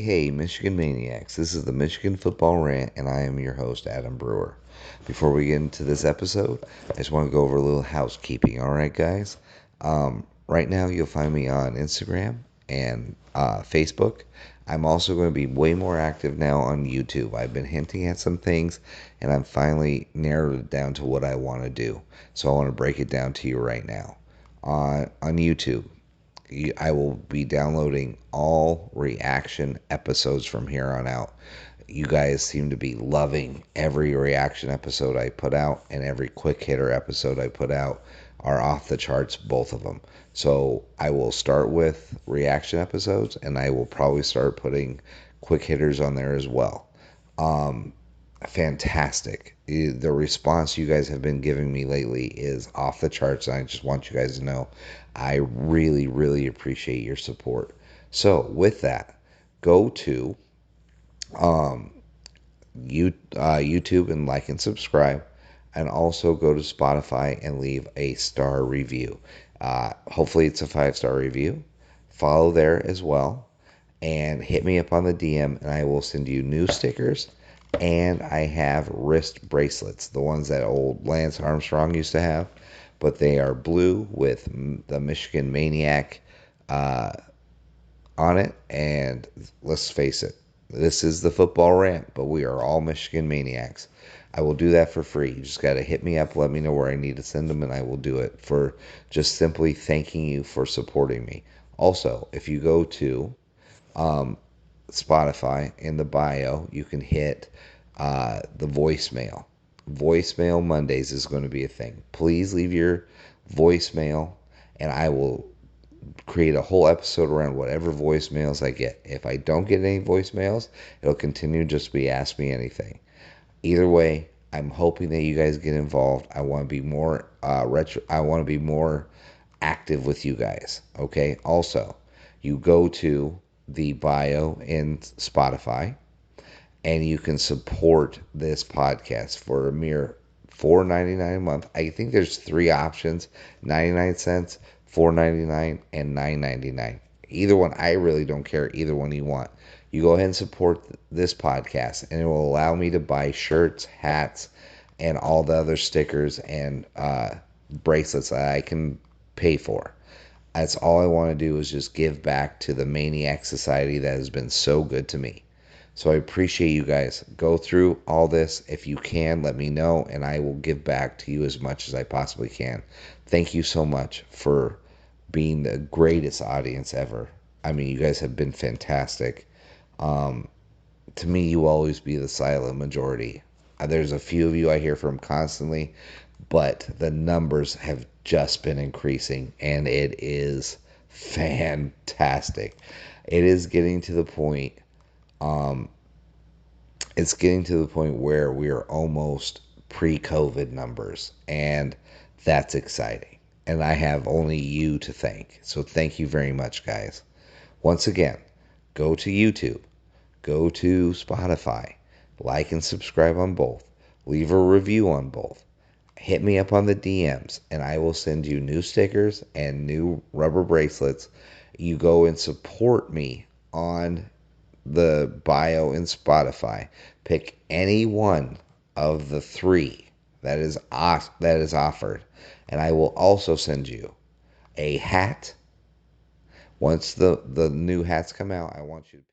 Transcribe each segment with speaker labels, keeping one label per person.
Speaker 1: Hey, Michigan Maniacs. This is the Michigan Football Rant, and I am your host, Adam Brewer. Before we get into this episode, I just want to go over a little housekeeping, all right, guys? Right now, you'll find me on Instagram and Facebook. I'm also going to be way more active now on YouTube. I've been hinting at some things, and I'm finally narrowed it down to what I want to do. So I want to break it down to you right now. On YouTube, I will be downloading all reaction episodes from here on out. You guys seem to be loving every reaction episode I put out, and every quick hitter episode I put out are off the charts, both of them. So I will start with reaction episodes, and I will probably start putting quick hitters on there as well. Um, Fantastic. The response you guys have been giving me lately is off the charts. And I just want you guys to know I really, really appreciate your support. So, with that, go to um, YouTube and like and subscribe, and also go to Spotify and leave a star review. Hopefully, it's a 5-star review. Follow there as well, and hit me up on the DM, and I will send you new stickers. And I have wrist bracelets, the ones that old Lance Armstrong used to have, but they are blue with the Michigan Maniac uh, on it. And let's face it, this is the football rant, but we are all Michigan Maniacs. I will do that for free. You just got to hit me up, let me know where I need to send them, and I will do it for just simply thanking you for supporting me. Also, if you go to um, Spotify, in the bio, you can hit the voicemail. Voicemail Mondays is going to be a thing. Please leave your voicemail, and I will create a whole episode around whatever voicemails I get. If I don't get any voicemails, it'll continue to just be Ask Me Anything. Either way, I'm hoping that you guys get involved. I want to be more I want to be more active with you guys. Okay. Also, you go to the bio in Spotify, and you can support this podcast for a mere $4.99 a month. I think there's three options: 99 cents, $4.99, and $9.99. Either one, I really don't care. Either one you want. You go ahead and support this podcast, and it will allow me to buy shirts, hats, and all the other stickers and bracelets that I can pay for. That's all I want to do, is just give back to the Maniac Society that has been so good to me. So I appreciate you guys. Go through all this. If you can, let me know, and I will give back to you as much as I possibly can. Thank you so much for being the greatest audience ever. I mean, you guys have been fantastic. Um, to me, you always be the silent majority. There's a few of you I hear from constantly, but the numbers have just been increasing, and it is fantastic. It is getting to the point. Um, it's getting to the point where we are almost pre-COVID numbers, and that's exciting. And I have only you to thank. So thank you very much, guys. Once again, go to YouTube, go to Spotify, like and subscribe on both, leave a review on both. Hit me up on the DMs, and I will send you new stickers and new rubber bracelets. You go and support me on the bio in Spotify. Pick any one of the three that is offered, and I will also send you a hat. Once the new hats come out, I want you to.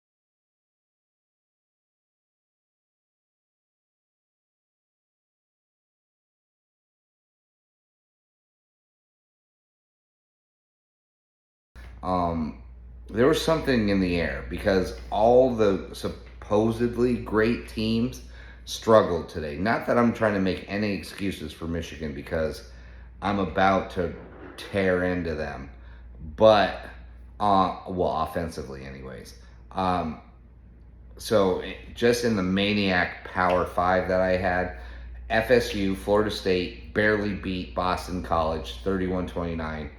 Speaker 1: Um, there was something in the air because all the supposedly great teams struggled today. Not that I'm trying to make any excuses for Michigan, because I'm about to tear into them, but well, offensively, anyways. Um, so just in the Maniac Power Five that I had, FSU, Florida State barely beat Boston College 31-29.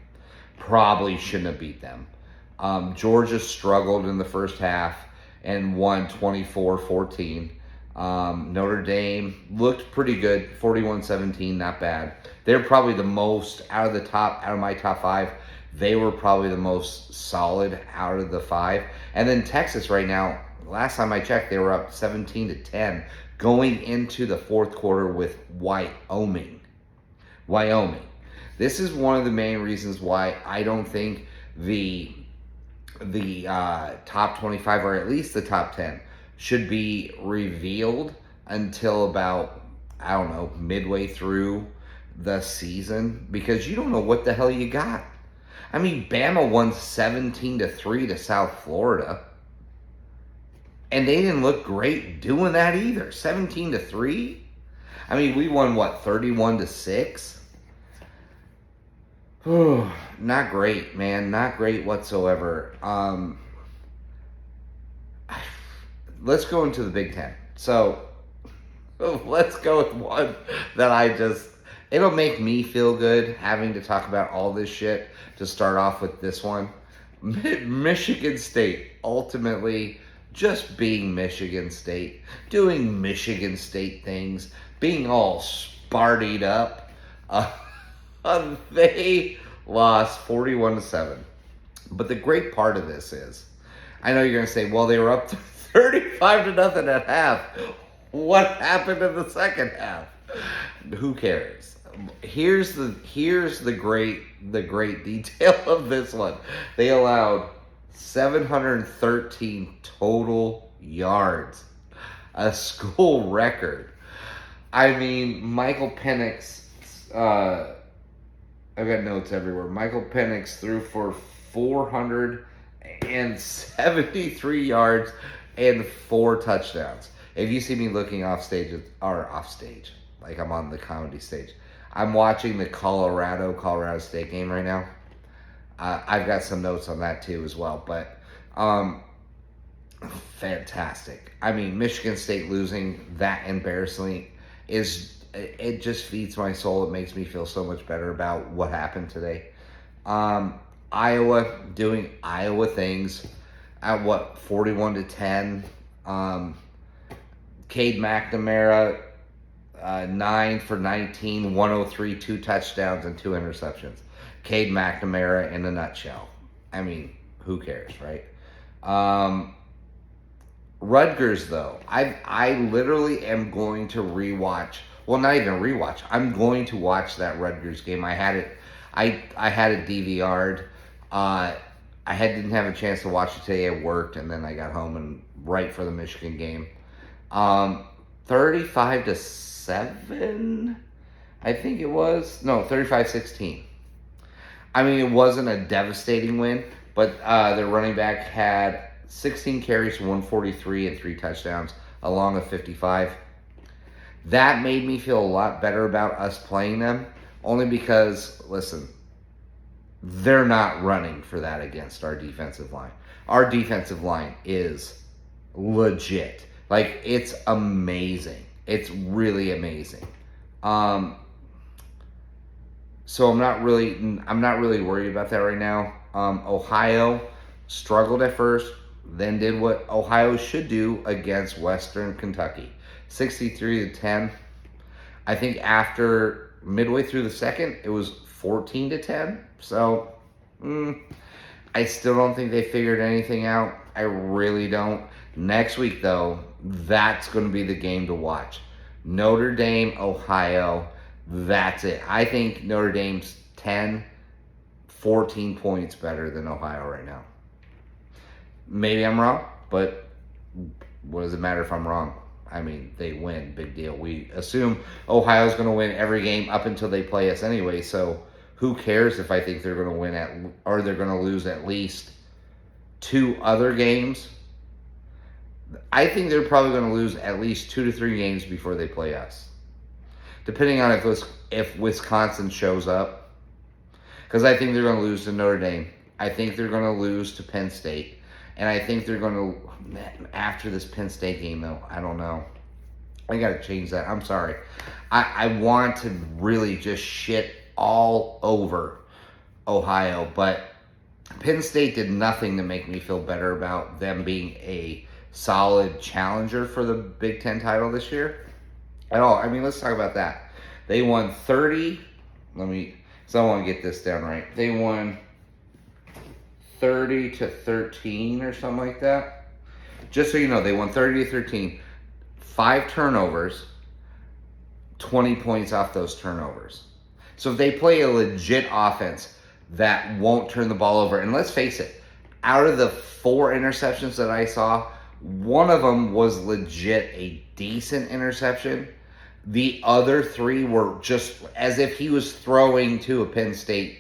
Speaker 1: Probably shouldn't have beat them. Georgia struggled in the first half and won 24-14. Notre Dame looked pretty good, 41-17, not bad. They're probably the most, out of my top five, they were probably the most solid out of the five. And then Texas right now, last time I checked, they were up 17-10 going into the fourth quarter with Wyoming. Wyoming. This is one of the main reasons why I don't think the top 25 or at least the top 10 should be revealed until about, I don't know, midway through the season, because you don't know what the hell you got. I mean, Bama won 17-3 to South Florida, and they didn't look great doing that either. 17-3. I mean, we won what, 31-6. Not great, man. Not great whatsoever. Let's go into the Big Ten. So let's go with one that it'll make me feel good having to talk about all this shit to start off with this one. Michigan State, ultimately just being Michigan State, doing Michigan State things, being all spartied up. They lost 41-7. But the great part of this is, I know you're going to say, well, they were up 35-0 at half. What happened in the second half? Who cares? Here's the great detail of this one. They allowed 713 total yards, a school record. I mean, Michael Penix, I've got notes everywhere. Michael Penix threw for 473 yards and 4 touchdowns. If you see me looking off stage, like I'm on the comedy stage, I'm watching the Colorado State game right now. I've got some notes on that too as well, but fantastic. I mean, Michigan State losing that embarrassingly it just feeds my soul. It makes me feel so much better about what happened today. Iowa doing Iowa things at 41-10. Cade McNamara, 9 for 19, 103, 2 touchdowns and 2 interceptions. Cade McNamara in a nutshell. I mean, who cares, right? Rutgers, though, I literally am going to rewatch. Well, not even rewatch. I'm going to watch that Rutgers game. I had it. I had it DVR'd. Didn't have a chance to watch it today. I worked, and then I got home and right for the Michigan game. 35-7, I think it was. No, 35-16. I mean, it wasn't a devastating win, but their running back had 16 carries, 143, and 3 touchdowns, along with 55. That made me feel a lot better about us playing them, only because, listen, they're not running for that against our defensive line. Our defensive line is legit. Like, it's amazing. It's really amazing. So I'm not really worried about that right now. Ohio struggled at first, then did what Ohio should do against Western Kentucky. 63-10. I think after midway through the second, it was 14-10. So, I still don't think they figured anything out. I really don't. Next week, though, that's going to be the game to watch. Notre Dame, Ohio, that's it. I think Notre Dame's 10, 14 points better than Ohio right now. Maybe I'm wrong, but what does it matter if I'm wrong? I mean, they win. Big deal. We assume Ohio's going to win every game up until they play us anyway, so who cares if I think they're going to win or they're going to lose at least 2 other games? I think they're probably going to lose at least 2 to 3 games before they play us, depending on if Wisconsin shows up. Because I think they're going to lose to Notre Dame. I think they're going to lose to Penn State. And I think they're going to, after this Penn State game, though, I don't know. I got to change that. I'm sorry. I want to really just shit all over Ohio. But Penn State did nothing to make me feel better about them being a solid challenger for the Big Ten title this year at all. I mean, let's talk about that. They won 30. So I want to get this down right. They won 30-13 or something like that. Just so you know, they won 30-13. 5 turnovers, 20 points off those turnovers. So if they play a legit offense that won't turn the ball over, and let's face it, out of the 4 interceptions that I saw, one of them was legit a decent interception. The other 3 were just as if he was throwing to a Penn State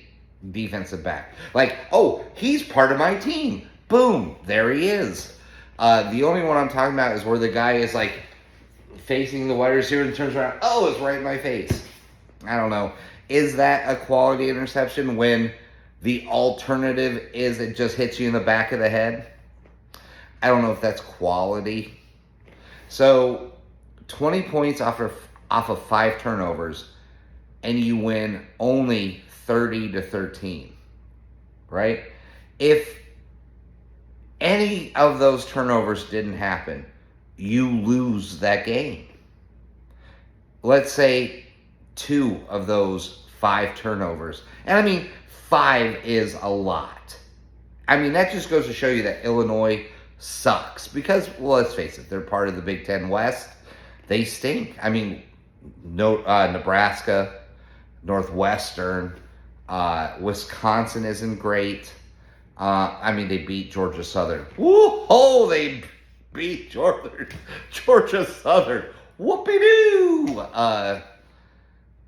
Speaker 1: defensive back. Like, oh, he's part of my team. Boom, there he is. The only one I'm talking about is where the guy is like facing the wide receiver and turns around. Oh, it's right in my face. I don't know. Is that a quality interception when the alternative is it just hits you in the back of the head? I don't know if that's quality. So 20 points off of 5 turnovers, and you win only 30-13, right? If any of those turnovers didn't happen, you lose that game. Let's say 2 of those 5 turnovers. And I mean, 5 is a lot. I mean, that just goes to show you that Illinois sucks. Because, well, let's face it, they're part of the Big Ten West. They stink. I mean, Nebraska, Northwestern, Wisconsin isn't great. I mean, they beat Georgia Southern. Woo-ho, they beat Georgia Southern. Whoopie-doo!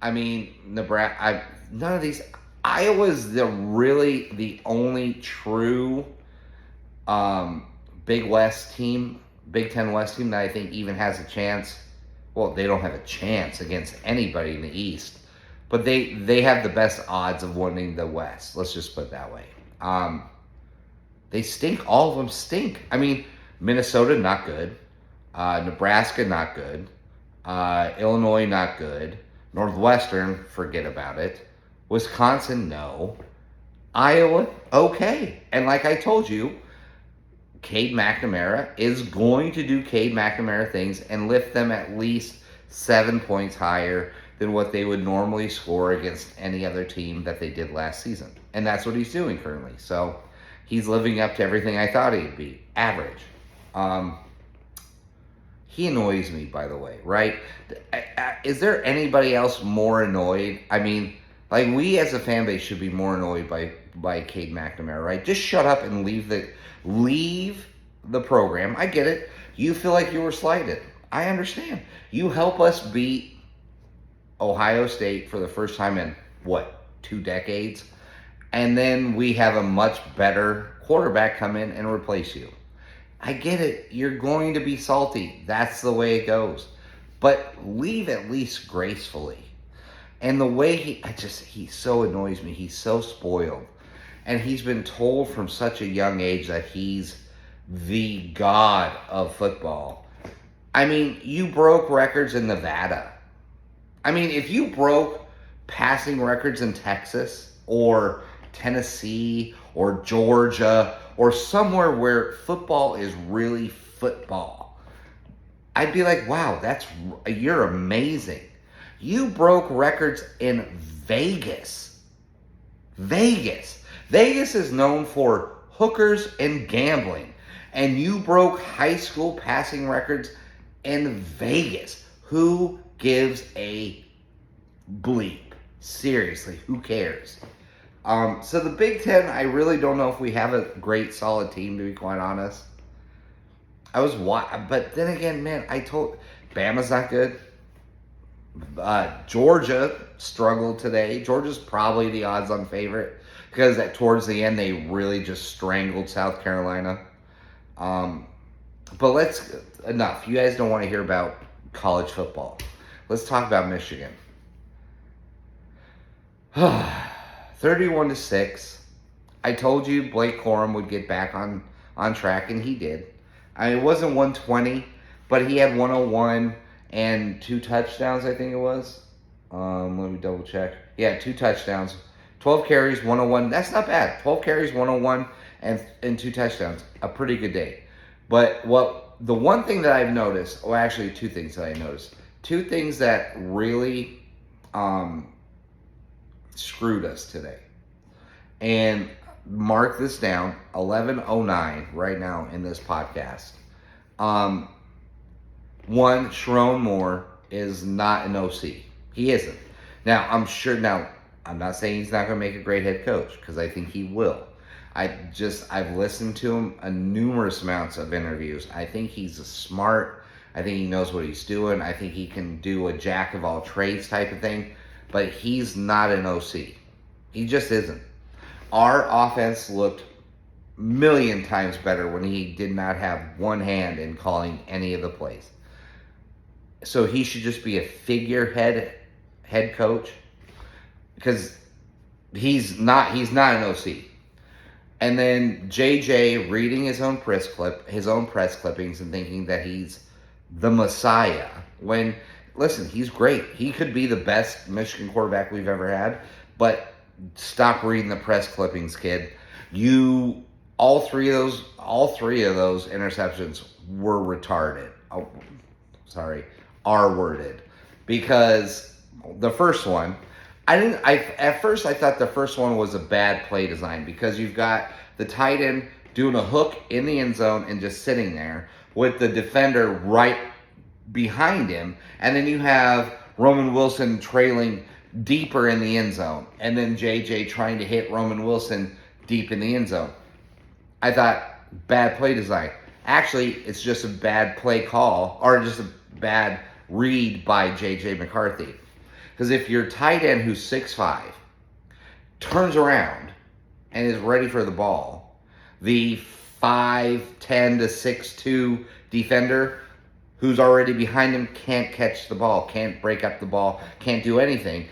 Speaker 1: I mean, Nebraska. None of these. Iowa's the only true Big West team, Big Ten West team that I think even has a chance. Well, they don't have a chance against anybody in the East, but they have the best odds of winning the West. Let's just put it that way. They stink. All of them stink. I mean, Minnesota, not good. Nebraska, not good. Illinois, not good. Northwestern, forget about it. Wisconsin, no. Iowa, okay. And like I told you, Cade McNamara is going to do Cade McNamara things and lift them at least 7 points higher than what they would normally score against any other team that they did last season. And that's what he's doing currently. So he's living up to everything I thought he'd be. Average. He annoys me, by the way, right? Is there anybody else more annoyed? I mean, like, we as a fan base should be more annoyed by Cade McNamara, right? Just shut up and leave the program. I get it. You feel like you were slighted. I understand. You help us beat Ohio State for the first time in, 2 decades? And then we have a much better quarterback come in and replace you. I get it. You're going to be salty. That's the way it goes. But leave at least gracefully. And the way he so annoys me. He's so spoiled. And he's been told from such a young age that he's the god of football. I mean, you broke records in Nevada. I mean, if you broke passing records in Texas or Tennessee or Georgia or somewhere where football is really football, I'd be like, wow, you're amazing. You broke records in Vegas. Vegas is known for hookers and gambling. And you broke high school passing records in Vegas. Who gives a bleep? Seriously, who cares? So the Big Ten, I really don't know if we have a great, solid team, to be quite honest. But then again, man, Bama's not good. Georgia struggled today. Georgia's probably the odds-on favorite because towards the end they really just strangled South Carolina. But enough. You guys don't want to hear about college football. Let's talk about Michigan. 31-6. I told you Blake Corum would get back on track, and he did. It wasn't 120, but he had 101 and 2 touchdowns, I think it was. Let me double check. Yeah, 2 touchdowns. 12 carries, 101. That's not bad. 12 carries, 101, and 2 touchdowns. A pretty good day. But the one thing that I've noticed, well, actually 2 things that I noticed. 2 things that really screwed us today. And mark this down, 11:09 right now in this podcast.
Speaker 2: Um, One, Sharon Moore is not an OC. He isn't. Now, I'm not saying he's not going to make a great head coach, because I think he will. I've listened to him numerous amounts of interviews. I think he's smart. I think he knows what he's doing. I think he can do a jack of all trades type of thing, but he's not an OC. He just isn't. Our offense looked million times better when he did not have one hand in calling any of the plays. So he should just be a figurehead head coach, because he's not an OC. And then JJ reading his own press clippings and thinking that he's the Messiah. When, listen, he's great. He could be the best Michigan quarterback we've ever had, but stop reading the press clippings, kid. All three of those interceptions were retarded. Oh, sorry, R-worded, because the first one, at first I thought the first one was a bad play design, because you've got the tight end doing a hook in the end zone and just sitting there with the defender right behind him, and then you have Roman Wilson trailing deeper in the end zone, and then JJ trying to hit Roman Wilson deep in the end zone. I thought, bad play design. Actually, it's just a bad play call, or just a bad read by JJ McCarthy. Because if your tight end, who's 6'5", turns around and is ready for the ball, the 5'10" to 6'2" defender who's already behind him can't catch the ball, can't break up the ball, can't do anything.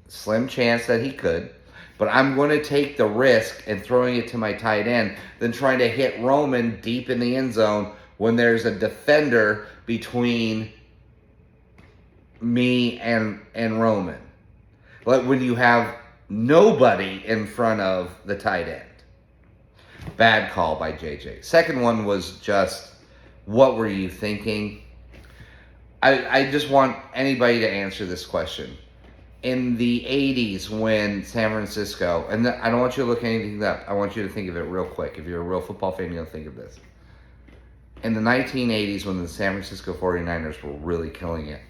Speaker 2: Slim chance that he could, but I'm going to take the risk and throwing it to my tight end than trying to hit Roman deep in the end zone when there's a defender between me and Roman. Like when you have nobody in front of the tight end. Bad call by JJ. Second one was just, what were you thinking? I just want anybody to answer this question. In the 80s, when San Francisco, and I don't want you to look anything up, I want you to think of it real quick. If you're a real football fan, you'll think of this. In the 1980s, when the San Francisco 49ers were really killing it,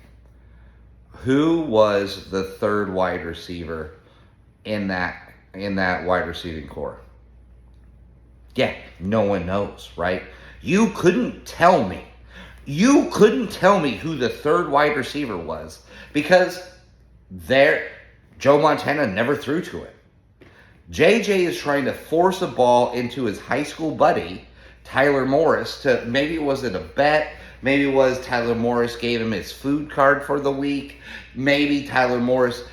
Speaker 2: who was the third wide receiver in that wide receiving core? Yeah, no one knows, right? You couldn't tell me who the third wide receiver was, because Joe Montana never threw to it. JJ is trying to force a ball into his high school buddy, Tyler Morris, maybe was it a bet? Maybe it was Tyler Morris gave him his food card for the week. Maybe JJ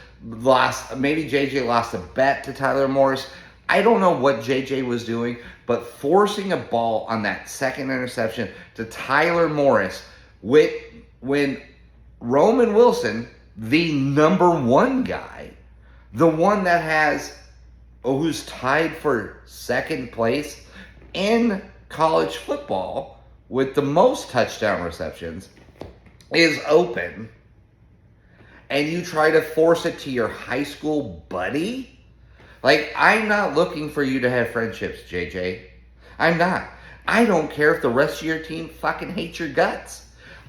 Speaker 2: lost a bet to Tyler Morris. I don't know what JJ was doing, but forcing a ball on that second interception to Tyler Morris when Roman Wilson, the number one guy, the one that who's tied for second place in college football with the most touchdown receptions, is open, and you try to force it to your high school buddy? Like, I'm not looking for you to have friendships, JJ. I'm not. I don't care if the rest of your team fucking hates your guts.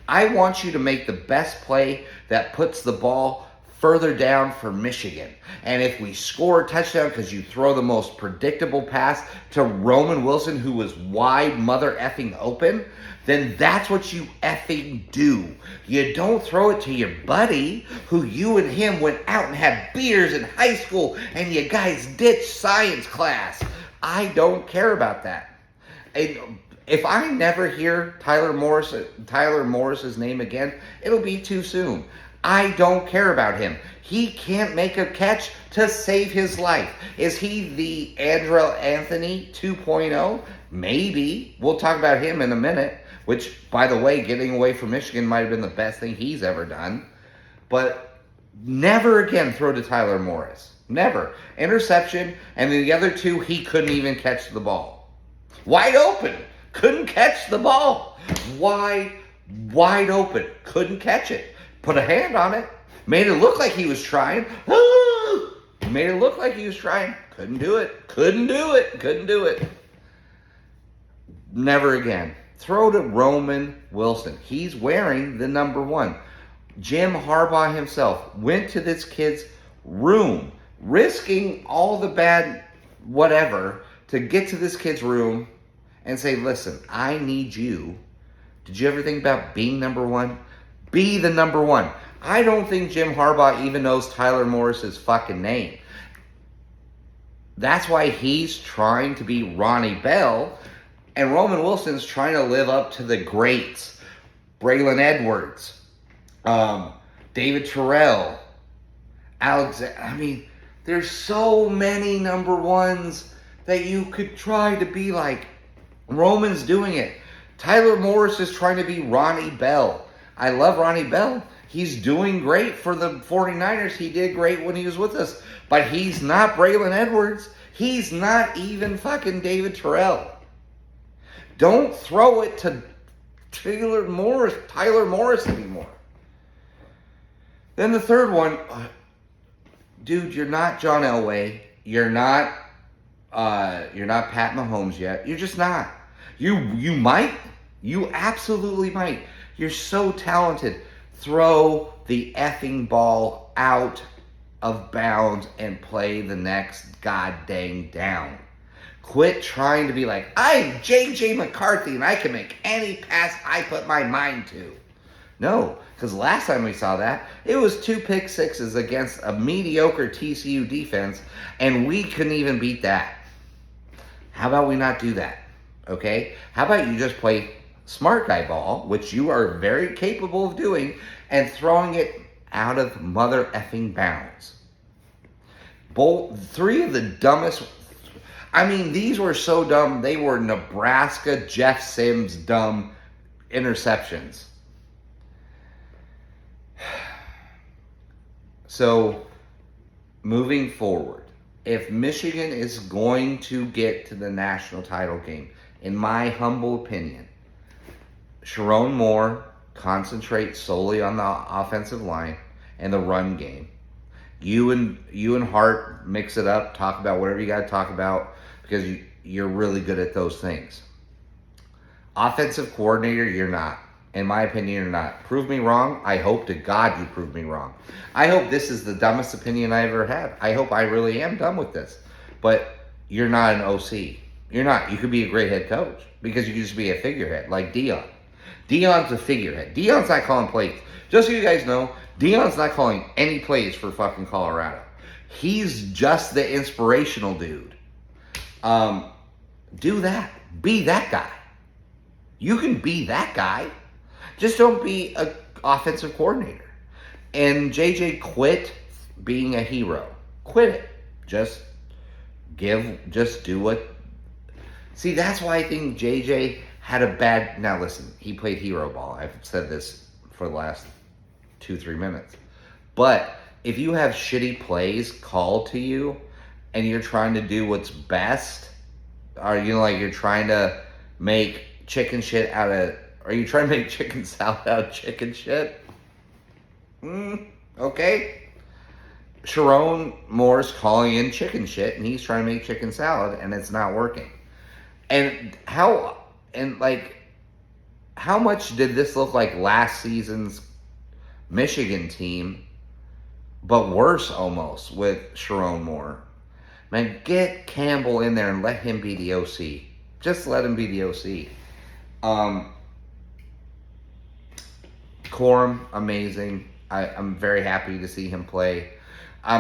Speaker 2: I want you to make the best play that puts the ball further down for Michigan. And if we score a touchdown because you throw the most predictable pass to Roman Wilson, who was wide mother effing open, then that's what you effing do. You don't throw it to your buddy who you and him went out and had beers in high school and you guys ditched science class. I don't care about that. If I never hear Tyler Morris's name again, it'll be too soon. I don't care about him. He can't make a catch to save his life. Is he the Andrew Anthony 2.0? Maybe. We'll talk about him in a minute, which, by the way, getting away from Michigan might have been the best thing he's ever done. But never again throw to Tyler Morris. Never. Interception, and then the other two, he couldn't even catch the ball. Wide open. Couldn't catch the ball. Wide open. Couldn't catch it. Put a hand on it. Made it look like he was trying. Made it look like he was trying. Couldn't do it. Never again. Throw to Roman Wilson. He's wearing the number one. Jim Harbaugh himself went to this kid's room, risking all the bad whatever to get to this kid's room and say, listen, I need you. Did you ever think about being number one? Be the number one. I don't think Jim Harbaugh even knows Tyler Morris's fucking name. That's why he's trying to be Ronnie Bell, and Roman Wilson's trying to live up to the greats. Braylon Edwards, David Terrell, Alexander. I mean, there's so many number ones that you could try to be like. Roman's doing it. Tyler Morris is trying to be Ronnie Bell. I love Ronnie Bell. He's doing great for the 49ers. He did great when he was with us. But he's not Braylon Edwards. He's not even fucking David Terrell. Don't throw it to Tyler Morris anymore. Then the third one, dude, you're not John Elway. You're not Pat Mahomes yet. You're just not. You might. You absolutely might. You're so talented. Throw the effing ball out of bounds and play the next goddamn down. Quit trying to be like, I'm J.J. McCarthy and I can make any pass I put my mind to. No, because last time we saw that, it was 2 pick sixes against a mediocre TCU defense, and we couldn't even beat that. How about we not do that? Okay? How about you just play smart guy ball, which you are very capable of doing, and throwing it out of mother effing bounds. Three of the dumbest. I mean, these were so dumb. They were Nebraska Jeff Sims dumb interceptions. So, moving forward, if Michigan is going to get to the national title game, in my humble opinion, Sharon Moore concentrates solely on the offensive line and the run game. You and Hart mix it up, talk about whatever you got to talk about, because you're really good at those things. Offensive coordinator, you're not. In my opinion, you're not. Prove me wrong. I hope to God you prove me wrong. I hope this is the dumbest opinion I ever had. I hope I really am done with this. But you're not an OC. You're not. You could be a great head coach because you could just be a figurehead like Dion. Dion's a figurehead. Dion's not calling plays. Just so you guys know, Dion's not calling any plays for fucking Colorado. He's just the inspirational dude. Do that. Be that guy. You can be that guy. Just don't be an offensive coordinator. And JJ, quit being a hero. Quit it. Just do what. See, that's why I think JJ had a bad. Now listen, he played hero ball. I've said this for the last 2-3 minutes. But if you have shitty plays called to you and you're trying to do what's best, or you're trying to make chicken shit out of. Are you trying to make chicken salad out of chicken shit? Okay. Sharon Moore's calling in chicken shit, and he's trying to make chicken salad, and it's not working. And how much did this look like last season's Michigan team, but worse almost with Sharon Moore? Man, get Campbell in there and let him be the OC. Just let him be the OC. Corum, amazing. I'm very happy to see him play.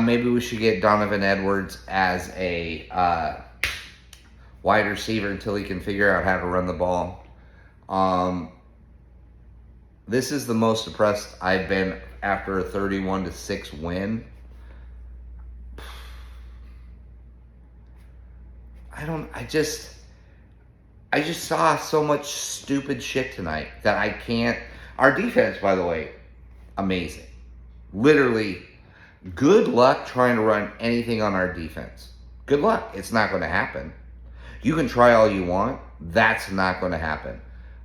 Speaker 2: Maybe we should get Donovan Edwards as a wide receiver until he can figure out how to run the ball. This is the most depressed I've been after a 31-6 win. I just saw so much stupid shit tonight that I can't. Our defense, by the way, amazing. Literally, good luck trying to run anything on our defense. Good luck. It's not going to happen. You can try all you want. That's not going to happen.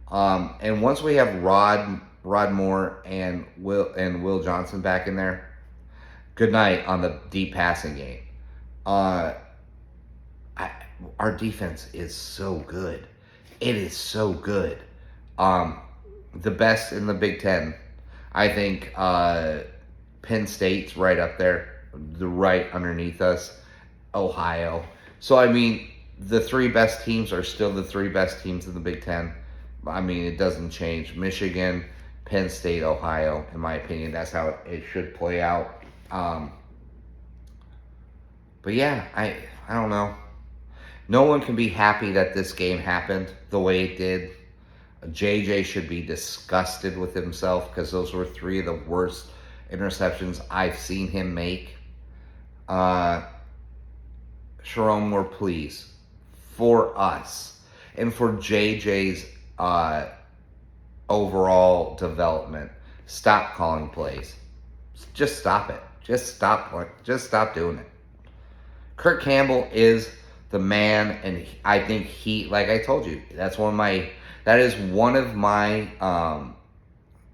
Speaker 2: And once we have Rod Moore and Will Johnson back in there, good night on the deep passing game. Our defense is so good. It is so good. Um, the best in the Big Ten. I think Penn State's right up there, the right underneath us. Ohio. So I mean, the three best teams are still the three best teams in the Big Ten. I mean, it doesn't change. Michigan, Penn State, Ohio. In my opinion, that's how it should play out. But yeah, I don't know. No one can be happy that this game happened the way it did. JJ should be disgusted with himself because those were three of the worst interceptions I've seen him make. Uh, Sharon Moore, please, for us and for JJ's overall development, stop calling plays. Just stop it. Just stop. Just stop doing it. Kirk Campbell is the man, and I think like I told you, that is one of my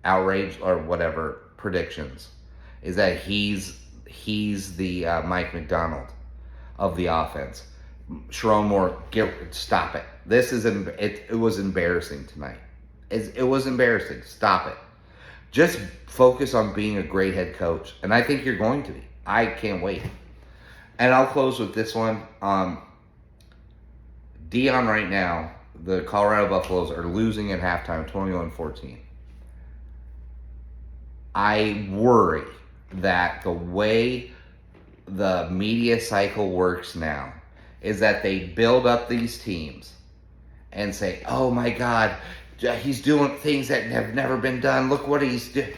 Speaker 2: outrage or whatever predictions, is that he's the Mike McDonald of the offense. Sharon Moore, stop it. It was embarrassing tonight. It was embarrassing. Stop it. Just focus on being a great head coach, and I think you're going to be. I can't wait. And I'll close with this one. Dion right now, the Colorado Buffaloes are losing at halftime 21-14. I worry that the way the media cycle works now is that they build up these teams and say, oh my God, he's doing things that have never been done. Look what he's doing.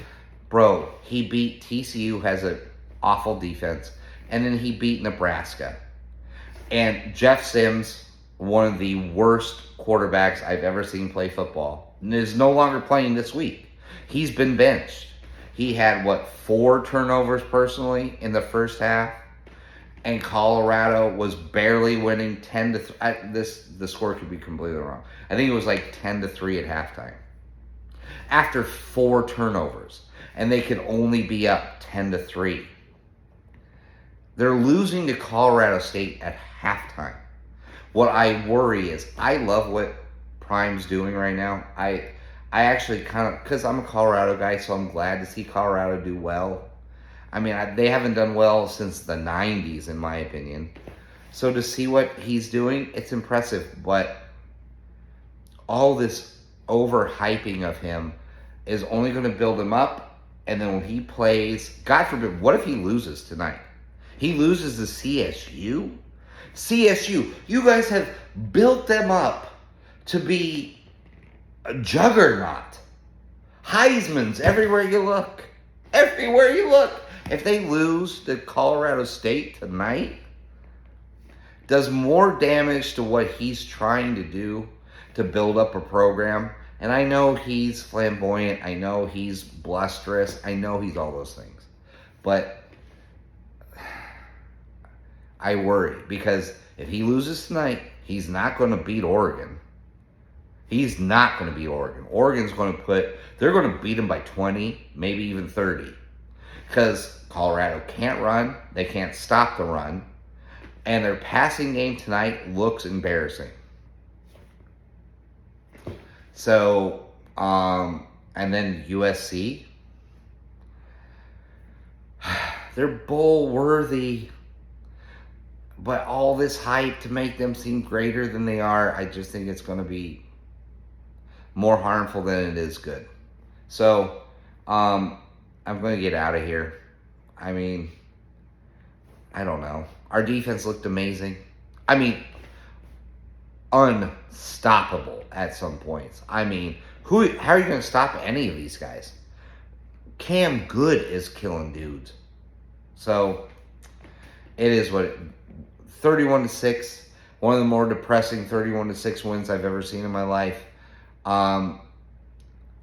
Speaker 2: Bro, he beat TCU, has an awful defense, and then he beat Nebraska. And Jeff Sims, one of the worst quarterbacks I've ever seen play football, is no longer playing this week. He's been benched. He had, 4 turnovers personally in the first half, and Colorado was barely winning 10-3. The score could be completely wrong. I think it was 10-3 at halftime. After 4 turnovers, and they could only be up 10-3. They're losing to Colorado State at halftime. What I worry is, I love what Prime's doing right now. I actually kind of, because I'm a Colorado guy, so I'm glad to see Colorado do well. I mean, they haven't done well since the 90s, in my opinion. So to see what he's doing, it's impressive. But all this overhyping of him is only going to build him up. And then when he plays, God forbid, what if he loses tonight? He loses to CSU? CSU, you guys have built them up to be a juggernaut. Heisman's everywhere you look. Everywhere you look. If they lose to Colorado State tonight, does more damage to what he's trying to do to build up a program. And I know he's flamboyant. I know he's blusterous. I know he's all those things. But I worry, because if he loses tonight, he's not going to beat Oregon. He's not going to beat Oregon. They're going to beat him by 20, maybe even 30. Because Colorado can't run. They can't stop the run. And their passing game tonight looks embarrassing. So, and then USC. They're bowl worthy. But all this hype to make them seem greater than they are, I just think it's going to be more harmful than it is good. So, I'm going to get out of here. I mean, I don't know. Our defense looked amazing. I mean, unstoppable at some points. I mean, how are you going to stop any of these guys? Cam Good is killing dudes. So, it is what 31-6, one of the more depressing 31-6 wins I've ever seen in my life. I'm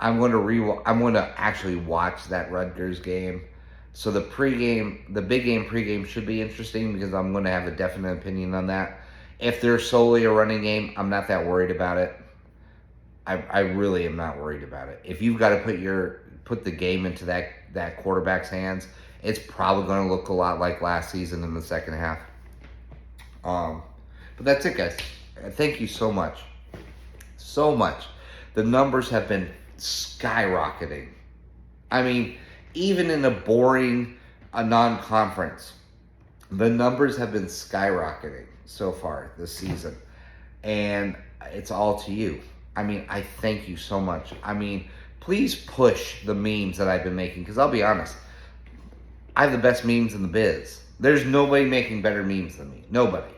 Speaker 2: going to actually watch that Rutgers game. So the big game pregame should be interesting, because I'm going to have a definite opinion on that. If they're solely a running game, I'm not that worried about it. I really am not worried about it. If you've got to put the game into that quarterback's hands, it's probably going to look a lot like last season in the second half. But that's it, guys. Thank you so much. so much. The numbers have been skyrocketing. I mean, even in a boring non-conference, the numbers have been skyrocketing so far this season, and it's all to you. I mean, I thank you so much. I mean, please push the memes that I've been making, because I'll be honest, I have the best memes in the biz. There's nobody making better memes than me. Nobody.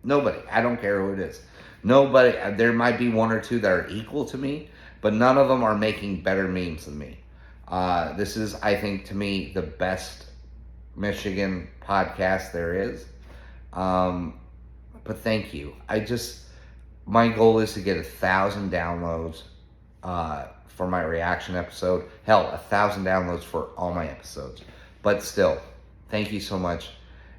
Speaker 2: Nobody. I don't care who it is. Nobody. There might be one or two that are equal to me, but none of them are making better memes than me. This is, I think, to me, the best Michigan podcast there is. But thank you. My goal is to get 1,000 downloads for my reaction episode. Hell, 1,000 downloads for all my episodes. But still, thank you so much.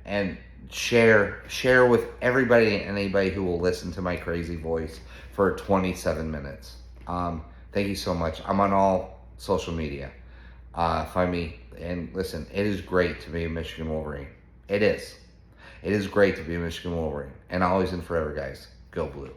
Speaker 2: And share with everybody and anybody who will listen to my crazy voice for 27 minutes. Thank you so much. I'm on all social media. Find me, and listen, it is great to be a Michigan Wolverine. It is. It is great to be a Michigan Wolverine. And always and forever, guys, go blue.